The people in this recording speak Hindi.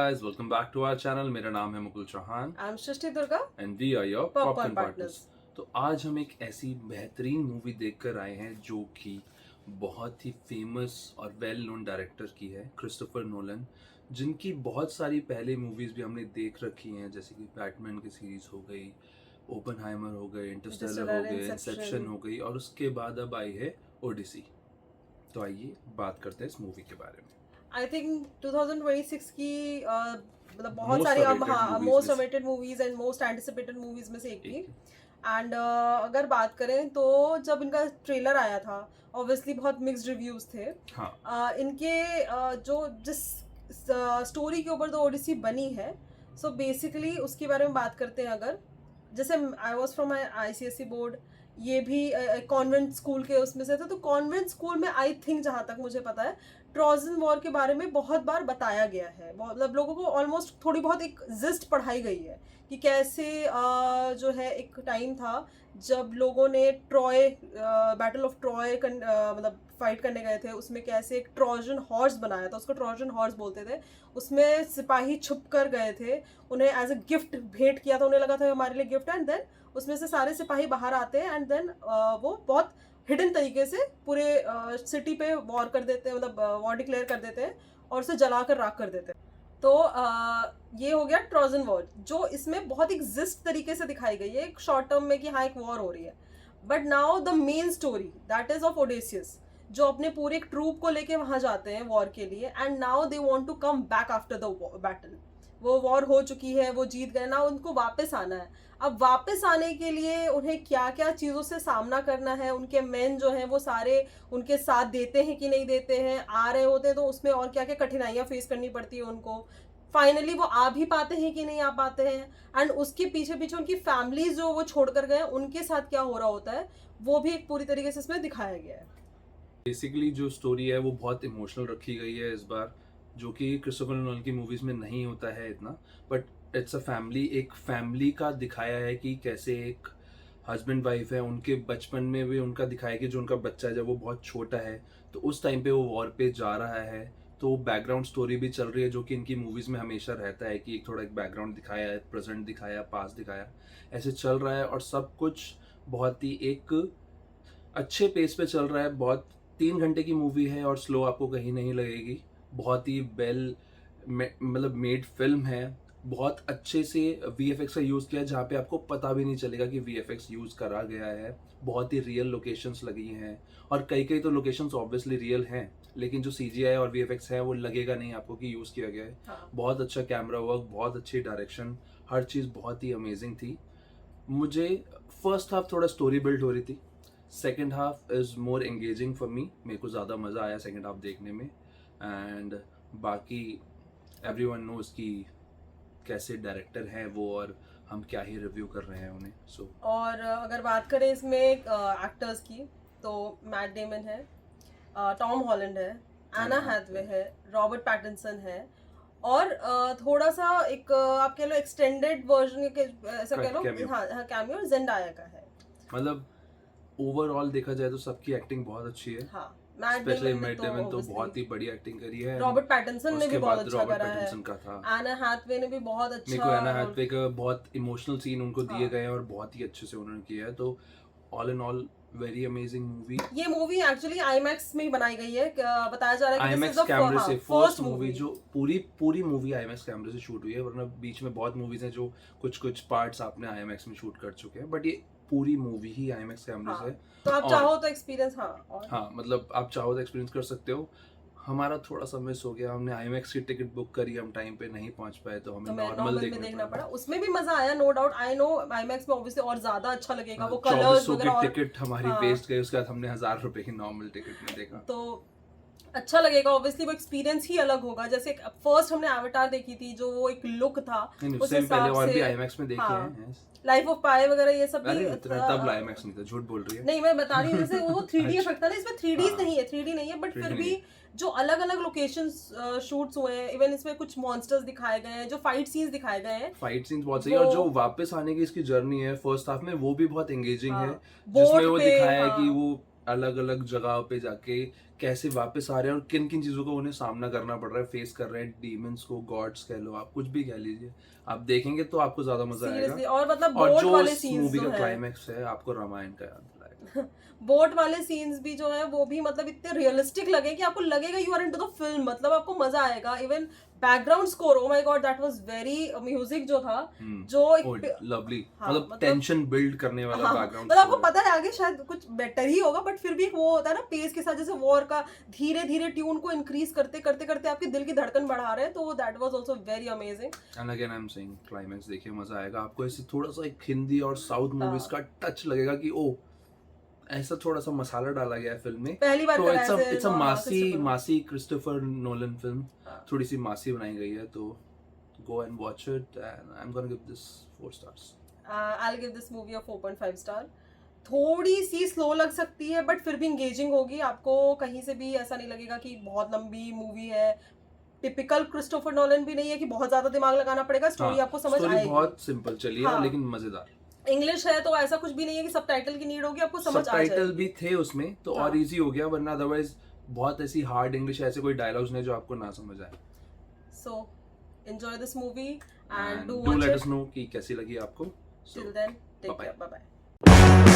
guys, welcome back to our channel. मेरा नाम है Mukul Chauhan I am Srishti Durga and we are your Popcorn popcorn Partners. partners. तो आज हम एक ऐसी बेहतरीन मूवी देखकर आए हैं जो कि बहुत ही फेमस और वेल नोन डायरेक्टर की है, क्रिस्टोफर नोलन, जिनकी बहुत सारी पहले मूवीज भी हमने देख रखी हैं, जैसे कि बैटमैन की सीरीज हो गई, ओपनहाइमर हो गए, इंटरस्टेलर हो गए, इंसेप्शन हो गई, और उसके बाद अब आई है ओडिसी. तो आइए बात करते हैं इस मूवी के बारे में. आई थिंक 2026 की मतलब बहुत Most सारी awaited movies मोस्ट में से. Awaited movies and most anticipated movies में से एक थी. एंड अगर बात करें तो जब इनका ट्रेलर आया था ऑब्वियसली बहुत मिक्स्ड रिव्यूज थे. हाँ. इनके जो जिस स्टोरी के ऊपर तो ओडिसी बनी है, सो बेसिकली उसके बारे में बात करते हैं. अगर जैसे I was from ICSE board, ये भी कॉन्वेंट स्कूल के उसमें से थे, तो कॉन्वेंट स्कूल में आई थिंक जहाँ तक मुझे पता है ट्रोजन वॉर के बारे में बहुत बार बताया गया है. मतलब लोगों को ऑलमोस्ट थोड़ी बहुत एक जिस्ट पढ़ाई गई है कि कैसे जो है एक टाइम था जब लोगों ने ट्रॉय बैटल ऑफ ट्रॉय मतलब फाइट करने गए थे. उसमें कैसे एक ट्रोजन हॉर्स बनाया था, उसको ट्रोजन हॉर्स बोलते थे. उसमें सिपाही छुप कर गए थे, उन्हें एज अ गिफ्ट भेंट किया था, उन्हें लगा था हमारे लिए गिफ्ट. एंड देन उसमें से सारे सिपाही बाहर आते हैं एंड देन वो बहुत हिडन तरीके से पूरे सिटी पे वॉर कर देते हैं, मतलब वॉर डिक्लेयर कर देते हैं और उसे जलाकर राख कर देते हैं. तो ये हो गया ट्रोजन वॉर, जो इसमें बहुत एग्जिस्ट तरीके से दिखाई गई है एक शॉर्ट टर्म में कि हाँ एक वॉर हो रही है. But now the main story that is of Odysseus, जो अपने पूरे एक ट्रूप को लेके वहां जाते हैं वॉर के लिए. And now they want to come back after the battle. वो वॉर हो चुकी है, वो जीत गए ना, उनको वापस आना है. अब वापस आने के लिए उन्हें क्या क्या चीज़ों से सामना करना है, उनके मेन जो हैं वो सारे उनके साथ देते हैं कि नहीं देते हैं, आ रहे होते हैं तो उसमें और क्या क्या कठिनाइयाँ फेस करनी पड़ती है उनको. फाइनली वो आ भी पाते हैं कि नहीं आ पाते हैं, एंड उसके पीछे पीछे उनकी फैमिलीज जो वो छोड़ कर गए उनके साथ क्या हो रहा होता है, वो भी एक पूरी तरीके से इसमें दिखाया गया है. बेसिकली जो स्टोरी है वो बहुत इमोशनल रखी गई है इस बार, जो कि क्रिस्टोफर नोलन की मूवीज में नहीं होता है इतना. बट इट्स अ फैमिली, एक फैमिली का दिखाया है कि कैसे एक हस्बैंड वाइफ है, उनके बचपन में भी उनका दिखाया कि जो उनका बच्चा है जब वो बहुत छोटा है तो उस टाइम पे वो वॉर पे जा रहा है. तो बैकग्राउंड स्टोरी भी चल रही है, जो कि इनकी मूवीज में हमेशा रहता है कि एक थोड़ा एक बैकग्राउंड दिखाया है, प्रेजेंट दिखाया, पास्ट दिखाया, ऐसे चल रहा है. और सब कुछ बहुत ही एक अच्छे पेस पे चल रहा है. बहुत 3 घंटे की मूवी है और स्लो आपको कहीं नहीं लगेगी. बहुत ही वेल मतलब मेड फिल्म है. बहुत अच्छे से VFX का यूज़ किया है, जहाँ पे आपको पता भी नहीं चलेगा कि VFX यूज़ करा गया है. बहुत ही रियल लोकेशंस लगी हैं, और कई कई तो लोकेशंस ऑब्वियसली रियल हैं, लेकिन जो CGI और VFX है वो लगेगा नहीं आपको कि यूज़ किया गया है. हाँ. बहुत अच्छा कैमरा वर्क, बहुत अच्छी डायरेक्शन, हर चीज़ बहुत ही अमेजिंग थी. मुझे फर्स्ट हाफ थोड़ा स्टोरी बिल्ड हो रही थी, second half is more engaging for me. मेरे को ज़्यादा मज़ा आया सेकेंड हाफ देखने में. एंड बाकी एवरीवन नोज कि कैसे डायरेक्टर हैं वो, और हम क्या ही रिव्यू कर रहे हैं उन्हें. सो और अगर बात करें इसमें एक्टर्स की, तो मैट डेमन है, टॉम हॉलैंड है, एना हैथवे है, रॉबर्ट पैटिंसन है, और थोड़ा सा एक आप कह लो एक्सटेंडेड वर्जन के ऐसा कह लो, हाँ हाँ, कैमियो जेंडाया का है. मतलब ओवरऑल देखा जाए तो सबकी एक्टिंग बहुत अच्छी है. हाँ, स्पेशली मैट डेमन तो बहुत ही बढ़िया एक्टिंग करी है. रॉबर्ट पैटिंसन ने भी बहुत अच्छा करा है. का था. एना हैथवे ने भी बहुत अच्छा. मेरे को एना हैथवे का बहुत इमोशनल सीन उनको दिए गए हैं और बहुत ही अच्छे से उन्होंने किया है. तो all in all very amazing movie. ये मूवी एक्चुअली IMAX में ही बनाई गई है. बताया जा रहा है कि IMAX कैमरे से फर्स्ट मूवी, जो पूरी मूवी IMAX कैमरे से शूट हुई है. वरना बीच में बहुत मूवीज हैं जो कुछ पार्ट्स आपने IMAX में शूट कर चुके हैं, बट ये पूरी मूवी ही IMAX कैमरे से. तो आप चाहो तो एक्सपीरियंस, हाँ मतलब आप चाहो तो एक्सपीरियंस कर सकते हो. हमारा थोड़ा सा मिस हो गया, हमने IMAX की टिकट बुक करी, हम टाइम पे नहीं पहुंच पाए, तो हमें नॉर्मल देखना पड़ा. उसमें भी मजा आया, no doubt. I know IMAX में ऑब्वियसली और ज्यादा अच्छा लगेगा, वो कलर्स वगैरह. टिकट हमारी वेस्ट गई, उसके बाद हमने 1000 रुपए की नॉर्मल टिकट में देखा, तो अच्छा लगेगा. ऑब्वियसली वो एक्सपीरियंस ही अलग होगा. जैसे फर्स्ट हमने एवाटार देखी थी, जो वो एक लुक था, उससे पहले और भी IMAX में देखे हैं, लाइफ ऑफ पाई वगैरह, ये सब भी. तब IMAX नहीं था, झूठ बोल रही है. नहीं, मैं बता रही हूँ, जैसे वो 3D इफेक्ट था ना, इसमें 3D नहीं है, 3D नहीं है, बट फिर भी जो अलग अलग लोकेशंस शूट्स हुए हैं, इवन इसमें कुछ मॉन्स्टर्स दिखाए गए हैं, जो फाइट सीन्स दिखाए गए हैं, फाइट सीन्स बहुत सही. और जो वापस आने की इसकी जर्नी है फर्स्ट हाफ में, वो भी बहुत एंगेजिंग है. जिसमें वो दिखाया है कि वो अलग अलग जगह पे जाके कैसे वापस आ रहे हैं और किन किन चीज़ों का उन्हें सामना करना पड़ रहा है, फेस कर रहे हैं, डीमंस को, गॉड्स कह लो, आप कुछ भी कह लीजिए, आप देखेंगे तो आपको ज़्यादा मज़ा सीरियसली, आएगा। और मतलब और बोट जो वाले इस सीन्स मूवी जो का है, क्लाइमैक्स है आपको रामायण का याद दिलाएगा। बोट वाले सीन्स भी जो है वो भी मतलब इतने रियलिस्टिक लगे कि आपको लगेगा you are into the film, मतलब आपको मजा आएगा। Even background score, oh my god, that was very, music जो था, जो एक लवली, हाँ, मतलब मतलब टेंशन बिल्ड करने वाला हाँ, बैकग्राउंड मतलब आपको स्कोर है। पता है आगे शायद कुछ बेटर ही होगा, बट फिर भी एक वो होता है ना पेस के साथ, जैसे वॉर का धीरे धीरे ट्यून को इंक्रीज करते करते करते आपके दिल की धड़कन बढ़ा रहे हैं, तो that was also very amazing. And again I am saying climax देखिए, मजा आएगा आपको। ऐसे थोड़ा सा एक हिंदी और साउथ मूवीज हाँ, का टच लगेगा कि ओ ऐसा थोड़ा सा मसाला डाला गया है फिल्म में। पहली बार तो करा है इट्स अ मासी क्रिस्टोफर। मासी क्रिस्टोफर नोलन फिल्म, हाँ, थोड़ी सी मासी बनाई गई है, तो go and watch it and I am gonna give this 4 stars। I'll give this movie a 4.5 star। थोड़ी सी स्लो लग सकती है बट फिर भी इंगेजिंग होगी, आपको कहीं से भी ऐसा नहीं लगेगा कि बहुत लंबी मूवी है। टिपिकल क्रिस्टोफर नोलन भी नहीं है कि बहुत ज्यादा दिमाग लगाना पड़ेगा, स्टोरी हाँ, आपको समझ स्टोरी आएगी। बहुत सिंपल चली है हाँ, लेकिन मजेदार। इंग्लिश है तो ऐसा कुछ भी नहीं है कि सबटाइटल की नीड होगी, आपको समझ आ सबटाइटल जाएगी। भी थे उसमें तो हाँ, और इजी हो गया, वरना अदरवाइज बहुत ऐसी हार्ड इंग्लिश, ऐसे कोई डायलॉग्स नहीं जो आपको ना समझ आए। So enjoy this movie and and do do watch let it। Us know कि कैसी लगी आपको। Till then, take bye-bye. care, bye bye।